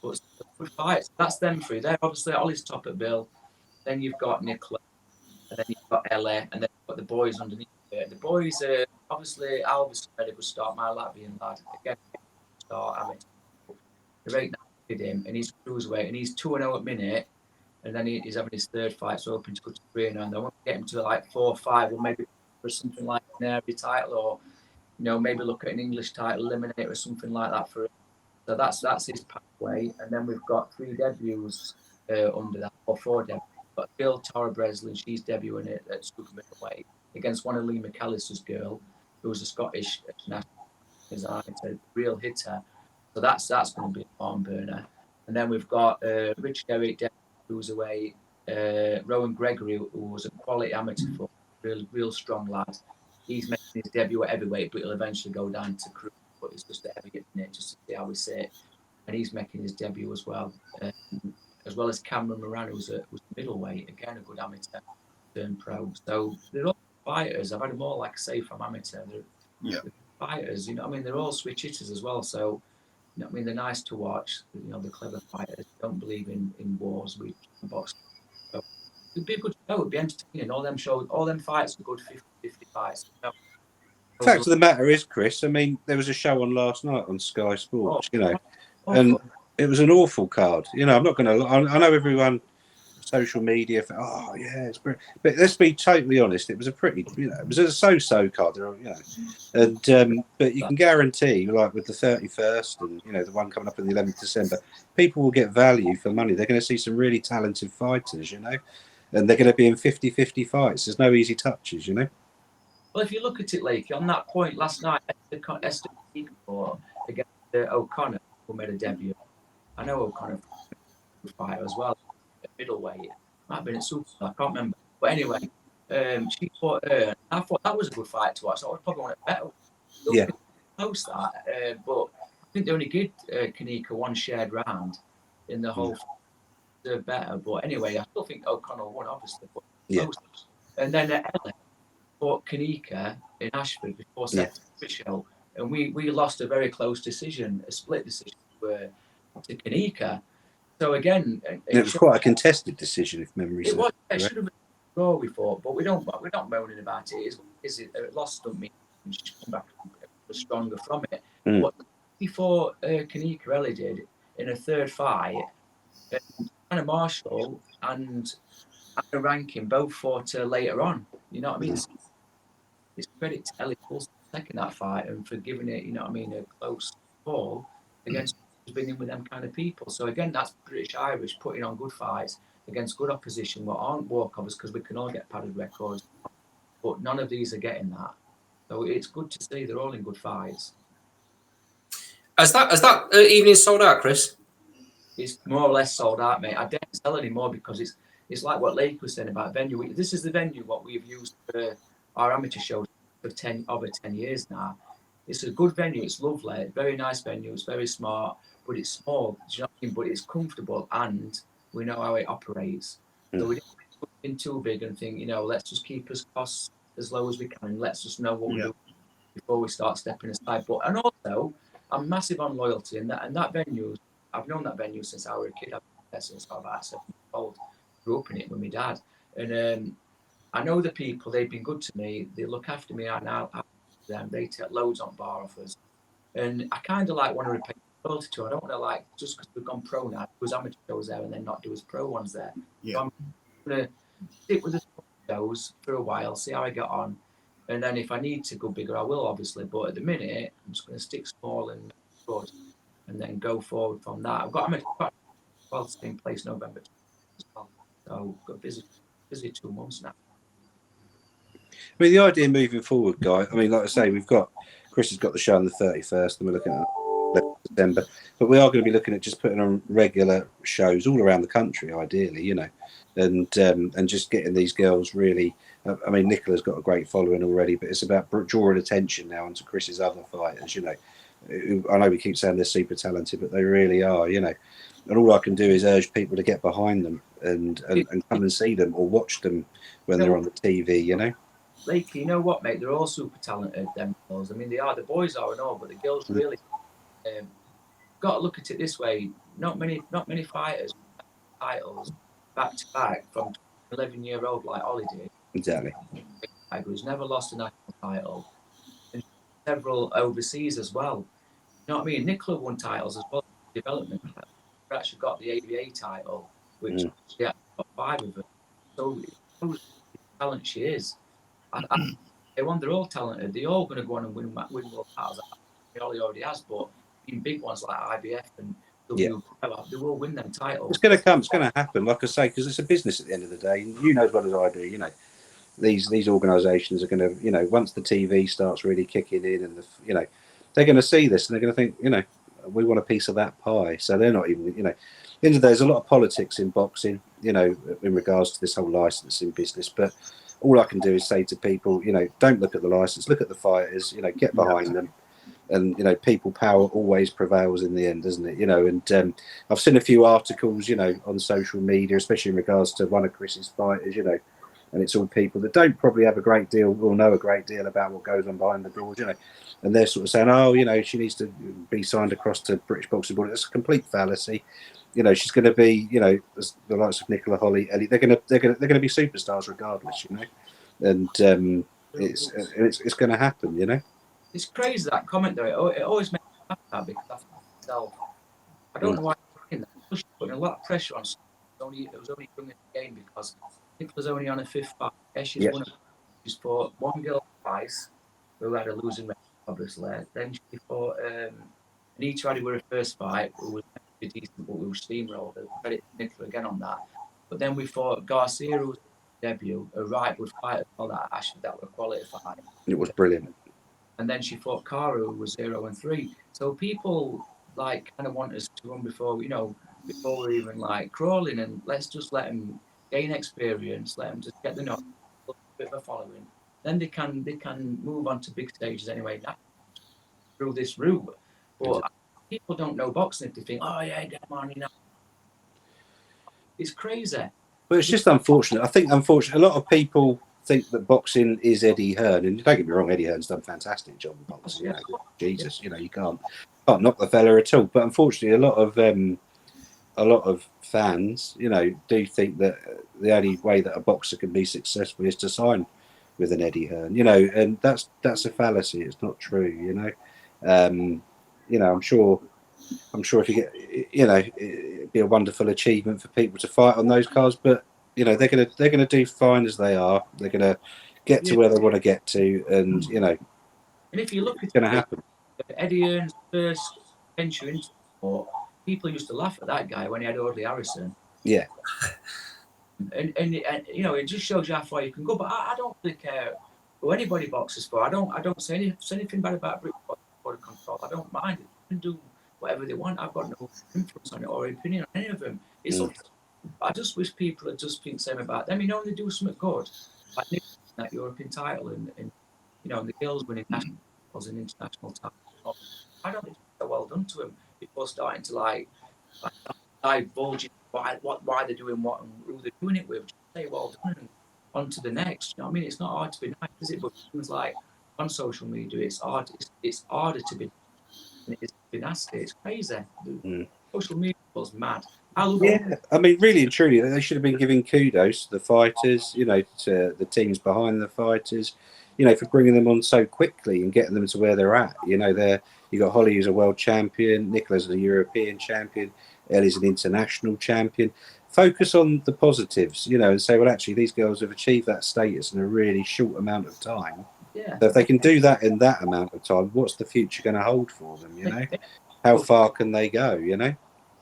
But it's a good fight. That's them 3. They're obviously Ollie's top at bill. Then you've got Nicola, and then you've got Ella, and then you've got the boys underneath it. The boys, obviously, Alvis made a good start. My Latvian lad, again, start. They're 8 with him, and he's cruiserweight, and he's 2-0 at minute, and then he's having his 3rd fight, so hoping to go to 3-0, and I want to get him to like 4 or 5, or maybe for something like an area title, or maybe look at an English title, eliminate or something like that for him. So that's his pathway, and then we've got 3 debuts under that, or 4 debuts. We've got Bill Tara Breslin, she's debuting at super middleweight against one of Lee McAllister's girl, who's a Scottish national designer, a real hitter. So that's going to be a barn burner. And then we've got Rich Derrick, who's away, Rowan Gregory, who was a quality amateur for real strong lad. He's making his debut at heavyweight, but he'll eventually go down to crew. But it's just a heavyweight, just to see how we sit. And he's making his debut as well as Cameron Moran, who's a middleweight, again a good amateur turned pro. So they're all fighters. I've had them all, like I say, from amateur. They're fighters, they're all switch hitters as well. So they're nice to watch. The clever fighters don't believe in wars. We box. So it'd be a good show. It'd be entertaining. All them fights are good 50-50 fights. The fact of the matter is, Chris, there was a show on last night on Sky Sports, and it was an awful card. I'm not going to. I know everyone, social media, it's brilliant. But let's be totally honest. It was a pretty, it was a so-so card, and but you can guarantee, like with the 31st and the one coming up on the 11th of December, people will get value for money. They're going to see some really talented fighters, and they're going to be in 50-50 fights. There's no easy touches, Well, if you look at it, Lakey, on that point last night, Esther against O'Connor, who made a debut. I know O'Connor was a fighter as well, at middleweight. Might have been at super, I can't remember. But anyway, she fought her. I thought that was a good fight to watch. So I would probably want it better. Yeah. Post that, but I think they only give Kanika one shared round in the whole. They're better, but anyway, I still think O'Connor won, obviously. But and then Ella fought Kanika in Ashford before September show, and we lost a very close decision, a split decision to Kanika. So again, it was quite a contested decision, if memory serves. It was. It should have been a draw, we thought, but we're not moaning about it. Is it lost? Don't mean she come back stronger from it. But before Kanika Ellie did in a third fight, Anna Marshall and Anna Rankin both fought later on. You know what I mean? It's credit to Ellie Coulson second that fight and for giving it, you know what I mean, a close call against who's been in with them kind of people. So again, that's British Irish putting on good fights against good opposition, what aren't walkovers, because we can all get padded records, but none of these are getting that. So it's good to see they're all in good fights. Has that evening sold out, Chris? It's more or less sold out, mate. I don't sell anymore because it's like what Lake was saying about venue. This is the venue what we've used for our amateur shows for over 10 years now. It's a good venue. It's lovely, very nice venue. It's very smart, but it's small. Do you know what I mean? But it's comfortable and we know how it operates. So we didn't put in too big and think, you know, let's just keep us costs as low as we can. And let's just know what we're doing before we start stepping aside. But and also, I'm massive on loyalty, and that venue. I've known that venue since I was a kid. I've been there since I was about 7 years old. Grew up in it with my dad, and I know the people. They've been good to me. They look after me. I now them. They take loads on bar offers, and I kind of like want to repay loyalty to. I don't want to like just because we've gone pro now, do as amateur shows there, and then not do as pro ones there. Yeah. So I'm gonna stick with the shows for a while, see how I get on, and then if I need to go bigger, I will obviously. But at the minute, I'm just going to stick small and good, and then go forward from that. I'm well in place November as well, so got a busy 2 months now. I mean, the idea moving forward, Guy. I mean, like I say, Chris has got the show on the 31st, and we're looking at December. But we are going to be looking at just putting on regular shows all around the country, ideally, you know, and just getting these girls really. I mean, Nicola's got a great following already, but it's about drawing attention now onto Chris's other fighters. You know, I know we keep saying they're super talented, but they really are. You know, and all I can do is urge people to get behind them and come and see them or watch them when they're on the TV. You know. Like, you know what, mate? They're all super talented, them girls. I mean, they are. The boys are and all, but the girls really got to look at it this way. Not many fighters titles back to back from 11-year-old like Ollie did. Exactly. Who's never lost a national title, and several overseas as well. You know what I mean? Nicola won titles as well. Development. We actually got the ABA title, which got 5 of them. So talent she is. They're all talented. They're all going to go on and win world titles. Ollie already has, but in big ones like IBF and WPO, they will win them titles. It's going to come. It's going to happen. Like I say, because it's a business at the end of the day. And you know as well as I do. You know, these organisations are going to, you know, once the TV starts really kicking in, and you know, they're going to see this and they're going to think, you know, we want a piece of that pie. So they're not even, you know, at the end of the day, there's a lot of politics in boxing, you know, in regards to this whole licensing business, but. All I can do is say to people, you know, don't look at the license, look at the fighters, you know, get behind them. And, you know, people power always prevails in the end, doesn't it? You know, and I've seen a few articles, you know, on social media, especially in regards to one of Chris's fighters, you know, and it's all people that don't probably have a great deal or know a great deal about what goes on behind the doors, you know, and they're sort of saying, oh, you know, she needs to be signed across to British Boxing Board. It's a complete fallacy. You know, she's going to be, you know, the likes of Nicola, Holly, Ellie. They're going to be superstars regardless, you know, and it's going to happen, you know. It's crazy that comment though. It always makes me laugh because I think myself, I don't know why I'm putting a lot of pressure on. It was only young in the game because Nicola's only on a 5th fight. She's won. She's fought one girl twice who had a losing record, obviously. Then she fought Anita Addy with her first fight, who was decent, but we were steamrolled. Credit Nicola again on that. But then we fought Garcia, who was debut, a right good fight as well. That were a quality fight. It was brilliant. And then she fought Cara, who was 0-3. So people like kind of want us to run before, you know, before we're even like crawling, and let's just let them gain experience, let them just get the knowledge, a bit of a following. Then they can move on to big stages anyway through this route. But people don't know boxing if they think, oh yeah, get money now. It's crazy. Well, it's just unfortunate. I think, unfortunately, a lot of people think that boxing is Eddie Hearn, and don't get me wrong, Eddie Hearn's done a fantastic job in boxing. You know, Jesus, you know, you can't knock the fella at all. But unfortunately, a lot of fans, you know, do think that the only way that a boxer can be successful is to sign with an Eddie Hearn, you know, and that's a fallacy. It's not true, you know. You know, I'm sure if you get, you know, it'd be a wonderful achievement for people to fight on those cards, but you know, they're gonna do fine as they are. They're gonna get to where they want to get to, and you know, And if you look at it's gonna happen. Eddie Hearn's first venture into sport, people used to laugh at that guy when he had Audley Harrison. Yeah. And you know, it just shows you how far you can go. But I don't really care who anybody boxes for. I don't say anything bad about British Border Control. I don't mind it. They can do whatever they want. I've got no influence on it or opinion on any of them. It's up to them. I just wish people would just think the same about them. You know, when they do something good, like that European title and you know, and the girls winning national titles and international titles. I don't think it's so well done to them before starting to like divulge why they're doing what and who they're doing it with. Just say well done and on to the next. You know what I mean? It's not hard to be nice, is it? But things like on social media, it's hard. It's harder to be. It's to be nasty. It's crazy. Social media was mad. Yeah, I mean, really and truly, they should have been giving kudos to the fighters, you know, to the teams behind the fighters, you know, for bringing them on so quickly and getting them to where they're at. You know, you got Holly, who's a world champion, Nicola's a European champion, Ellie's an international champion. Focus on the positives, you know, and say, well, actually, these girls have achieved that status in a really short amount of time. Yeah. So if they can do that in that amount of time, what's the future going to hold for them? You know, how far can they go? You know.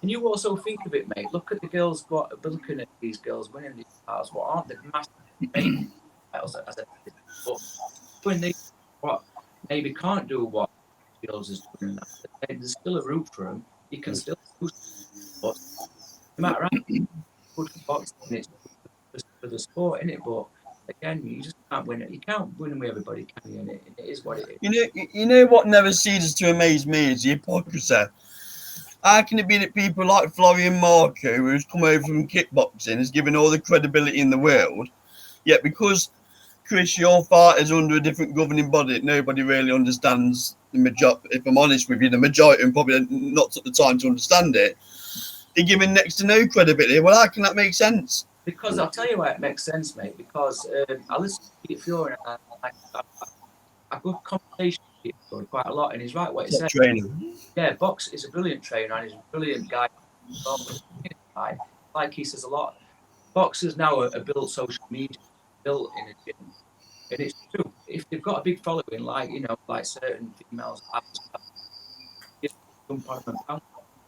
And you also think of it, mate. Look at the girls. Looking at these girls winning these titles. What aren't the massive titles? But when they what maybe can't do what girls is doing, there's still a route for them. You can still do but no matter how good for boxing, it's for the sport, isn't it? But again, you just can't win it. You can't win with everybody, can you? And it is what it is. You know what never ceases to amaze me is the hypocrisy. How can it be that people like Florian Marco, who's come over from kickboxing, is given all the credibility in the world, yet because Chris, your fight is under a different governing body, nobody really understands the majority. If I'm honest with you, the majority and probably not took the time to understand it. They're given next to no credibility. Well, how can that make sense? Because I'll tell you why it makes sense, mate. Because I listen to Peter Fiore and a good conversation with Fiore quite a lot, and he's right what he said. Yeah, Box is a brilliant trainer and he's a brilliant guy. Like he says a lot, boxers now are built social media, built in a gym, and it's true. If they've got a big following, like you know, like certain females,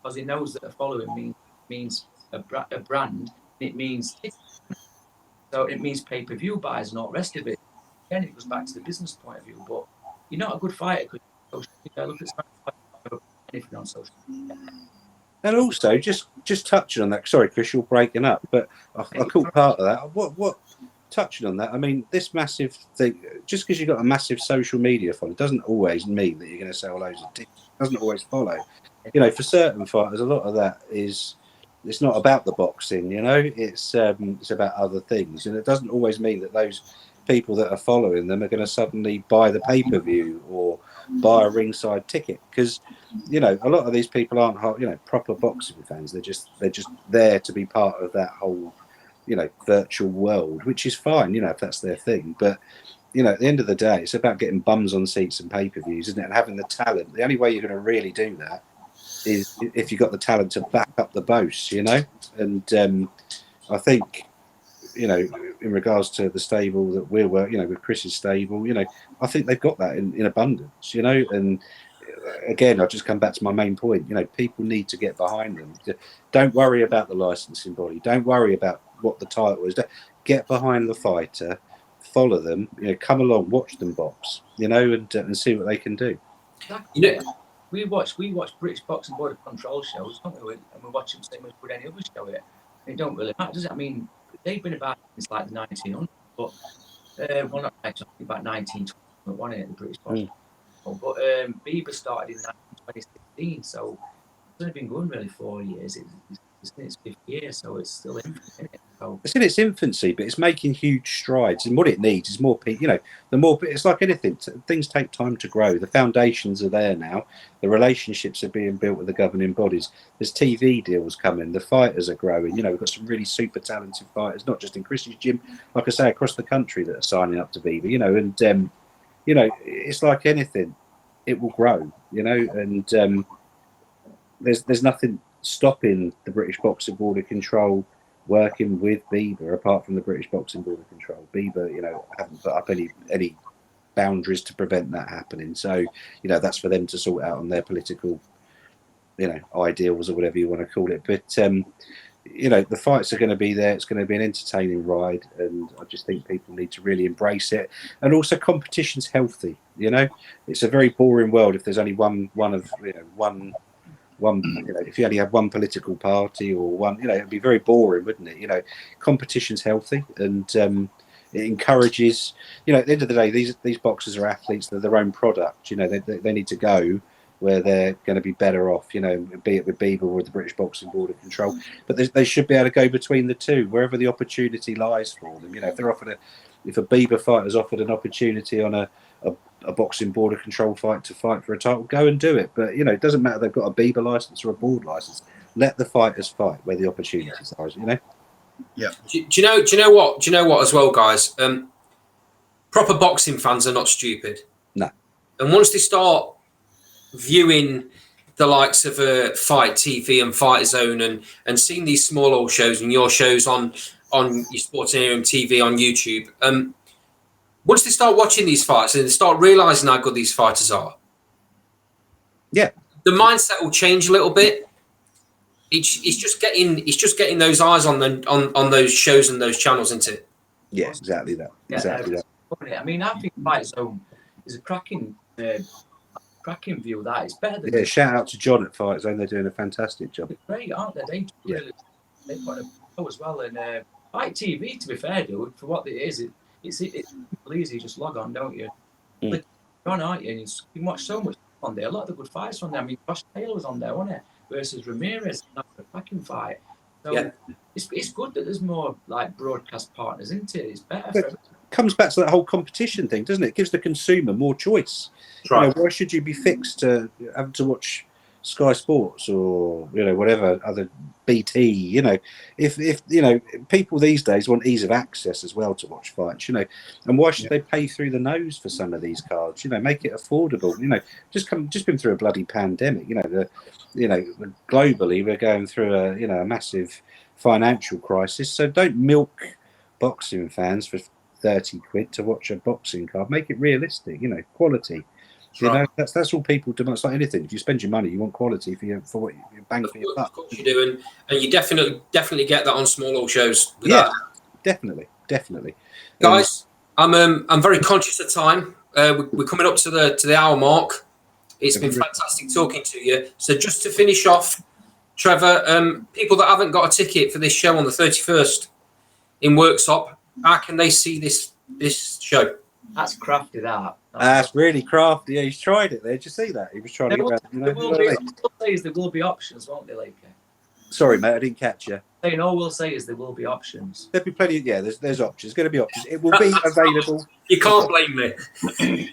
because he knows that a following means a brand. It means so it means pay-per-view buys and all the rest of it. Again, it goes back to the business point of view. But you're not a good fighter because look at anything on social media. And also, just touching on that. Sorry, Chris, you're breaking up, but I caught part of that. What touching on that? I mean, this massive thing. Just because you've got a massive social media following doesn't always mean that you're going to sell loads of tickets. Doesn't always follow. You know, for certain fighters, a lot of that is. It's not about the boxing, you know. It's about other things, and it doesn't always mean that those people that are following them are going to suddenly buy the pay-per-view or buy a ringside ticket, because you know a lot of these people aren't, you know, proper boxing fans. They're just there to be part of that whole, you know, virtual world, which is fine, you know, if that's their thing. But you know, at the end of the day, it's about getting bums on seats and pay-per-views, isn't it? And having the talent. The only way you're going to really do that is if you've got the talent to back up the boasts, you know. And I think, you know, in regards to the stable that we're working, you know, with Chris's stable, you know, I think they've got that in abundance, you know. And again, I'll just come back to my main point. You know, people need to get behind them. Don't worry about the licensing body. Don't worry about what the title is. Get behind the fighter, follow them. You know, come along, watch them box. You know, and see what they can do. Exactly. You know, we watch British Boxing Border Control shows, don't we? And we watch them same as with any other show here. It don't really matter, does it? I mean, they've been about since like the 1900s, but well, not 1900s, about 1921, the British Boxing. But BIBA started in 2016, so it's only been going really 4 years. It's It's in its 5th year, so it's still infinite, isn't it? So, It's in its infancy, but it's making huge strides. And what it needs is more people. You know, the more it's like anything. Things take time to grow. The foundations are there now. The relationships are being built with the governing bodies. There's TV deals coming. The fighters are growing. You know, we've got some really super talented fighters, not just in Chris's gym, like I say, across the country that are signing up to BIBA. You know, and you know, it's like anything. It will grow. You know, and there's nothing stopping the British Boxing Board of Control working with BIBA, apart from the British Boxing Board of Control. BIBA, you know, haven't put up any boundaries to prevent that happening. So, you know, that's for them to sort out on their political, you know, ideals or whatever you want to call it. But, you know, the fights are going to be there. It's going to be an entertaining ride. And I just think people need to really embrace it. And also competition's healthy, you know. It's a very boring world if there's only one, you know, if you only had one political party or one, you know, it'd be very boring, wouldn't it? You know, competition's healthy, and it encourages, you know, at the end of the day, these boxers are athletes. They're their own product. You know, they need to go where they're going to be better off, you know, be it with BIBA or with the British Boxing Board of Control. But they should be able to go between the two, wherever the opportunity lies for them. You know, if they're offered if a BIBA fighter's offered an opportunity on a boxing board of control fight to fight for a title, go and do it. But, you know, it doesn't matter they've got a BIBA license or a board license. Let the fighters fight where the opportunities are, you know? Yeah. Do you know what as well, guys? Proper boxing fans are not stupid. No. And once they start viewing the likes of Fight TV and Fight Zone and seeing these small old shows and your shows on your Sportanarium TV on YouTube, once they start watching these fights and they start realizing how good these fighters are, yeah, the mindset will change a little bit. It's just getting those eyes on those shows and those channels, isn't it? Yeah, exactly that. Exactly that. I mean, I think Fight Zone is a cracking view. That it's better than. Yeah, shout out to John at Fight Zone. They're doing a fantastic job. They're great, aren't they? They put a show as well. And Fight TV, to be fair, dude, for what it is, it's easy. You just log on, don't you? You're on, aren't you? And you can watch so much on there. A lot of the good fights on there. I mean, Josh Taylor was on there, wasn't it? Versus Ramirez, that's a cracking fight. So yeah. It's good that there's more like broadcast partners, isn't it? It's better. But it comes back to that whole competition thing, doesn't it? It gives the consumer more choice. Right. You know, why should you be fixed to having to watch Sky Sports or, you know, whatever other BT? You know, if you know, people these days want ease of access as well to watch fights. You know, and why should they pay through the nose for some of these cards? You know, make it affordable. You know, just been through a bloody pandemic. You know, globally we're going through a massive financial crisis. So don't milk boxing fans for 30 quid to watch a boxing card. Make it realistic. You know, quality. You know, that's all people demand. It's like anything. If you spend your money, you want quality for what you bang for your buck. Of course you do, and you definitely get that on small old shows. Yeah, definitely. Guys, I'm very conscious of time. We're coming up to the hour mark. It's been fantastic talking to you. So just to finish off, Trevor, people that haven't got a ticket for this show on the 31st in Worksop, how can they see this show? That's crafty, that. That's really crafty. Yeah, he's tried it there. Did you see that? He was trying to get around. You know, there will be options, won't there, Lakey? Sorry, mate, I didn't catch you. Saying all we'll say is there will be options. There'll be plenty. Yeah, there's options. There's going to be options. It will be available. You can't blame me.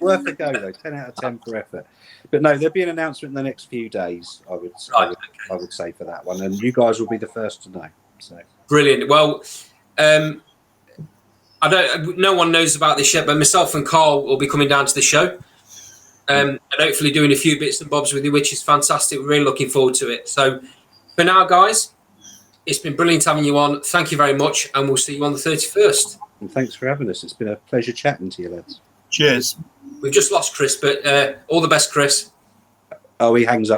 Worth a go though. 10 out of 10 for effort. But no, there'll be an announcement in the next few days. I would say for that one, and you guys will be the first to know. So brilliant. Well, no one knows about this yet, but myself and Carl will be coming down to the show, and hopefully doing a few bits and bobs with you, which is fantastic. We're really looking forward to it. So for now, guys, it's been brilliant having you on. Thank you very much, and we'll see you on the 31st. And thanks for having us. It's been a pleasure chatting to you, lads. Cheers. We've just lost Cris, but all the best, Cris. Oh, he hangs up.